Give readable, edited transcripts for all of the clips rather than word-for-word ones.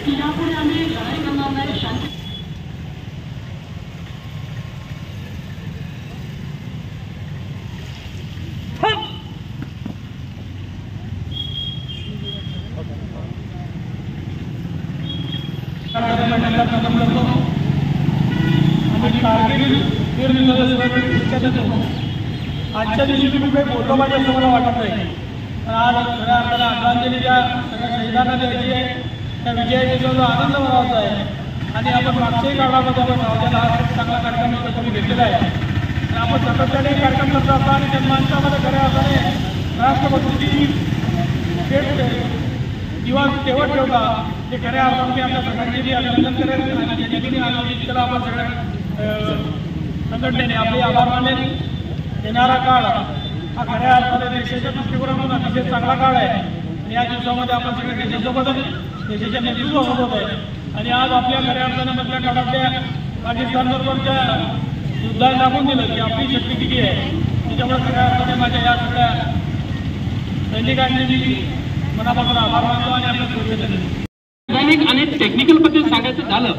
की यापुढे आम्ही लढाई करणार नाही, शांती आजच्या दिवशी तुम्ही काही बोलतो पाहिजे असं मला वाटत नाही. पण आज खऱ्या अर्थानं आदरांजली ज्या सगळ्या शहीदांना द्यायची आहे, त्या विजयाचा जो आनंद मिळवायचा आहे. आणि आपण मागच्याही काळामध्ये आपण रावजाला हा खूप चांगला कार्यक्रम तुम्ही घेतलेला आहे. आणि आपण सातत्याने कार्यक्रम करत असता आणि जनमानसामध्ये खऱ्या अर्थाने राष्ट्रभक्तीची दिवा तेव्हा ठेवता ते खऱ्या अर्थाने मी आपल्या सगळ्यांचे अभिनंदन करेल. आणि ज्यांनी आयोजित केला आपण सगळ्या संघटनेने आपले आभार मानेल. येणारा काळ हा खऱ्या अर्थाने देशाच्या दृष्टिकोनातून अतिशय चांगला काळ आहे. आणि या दिवसामध्ये आपण सगळे देशासोबत देशाच्या नेतृत्वासोबत आहे. आणि आज आपल्या खऱ्या अर्थाने मधल्या काळातल्या पाकिस्तानबरोबरच्या युद्धाला दाखवून दिलं की आपली शक्ती किती आहे. त्याच्यामुळे खऱ्या अर्थाने माझ्या या सगळ्या सैनिकांनी मनापासून आभार मानतो आणि आपल्या वैज्ञानिक आणि टेक्निकल पद्धतीत सांगायचं झालं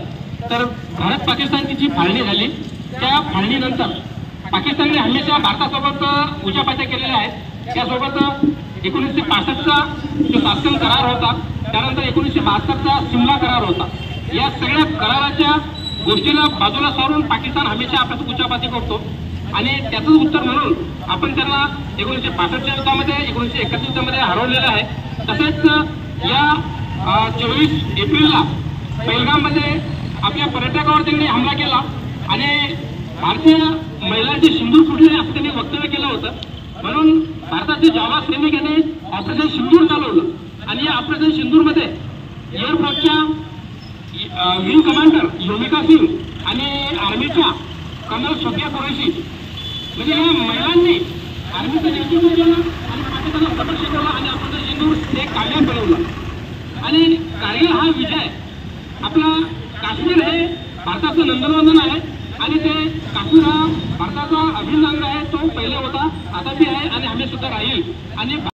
तर भारत पाकिस्तानची जी फाळणी झाली त्या फाळणीनंतर पाकिस्तानने हमेशा भारतासोबत उचापात्या केलेल्या आहेत. त्यासोबत 1965चा जो तास्कन करार होता, त्यानंतर 1972चा सिमला करार होता. या सगळ्या कराराच्या गोष्टीला बाजूला सारून पाकिस्तान हमेशा आपल्याला उचापाती करतो. आणि त्याचं उत्तर म्हणून आपण त्यांना 1965च्या युद्धामध्ये 1971 युद्धामध्ये हरवलेलं आहे. तसेच या 24 एप्रिलला पेहलगाममध्ये आपल्या पर्यटकावर त्यांनी हमला केला आणि भारतीय महिलांचे सिंदूर फुटले असं त्यांनी वक्तव्य केलं होतं. म्हणून भारताचे जावाज सैनिक यांनी ऑपरेशन सिंदूर चालवलं. आणि या ऑपरेशन सिंदूरमध्ये एअरफोर्सच्या विंग कमांडर योमिका सिंग आणि आर्मीच्या कर्नल सोफिया कुरैशी म्हणजे या महिलांनी आर्मीचं नेतृत्व केलं आणि पाकिस्तानला सपोर्ट शिकवला आणि ऑपरेशन सिंदूर हे कामयाब बनवलं. आणि कारगिल हा विजय आपला काश्मीर हे भारताचं नंदनवंदन आहे. आणि ते काश्मीर हा भारताचा अभिन्न अंग आहे. तो पहिले होता, आता बी आहे आणि आम्ही सुद्धा राहील. आणि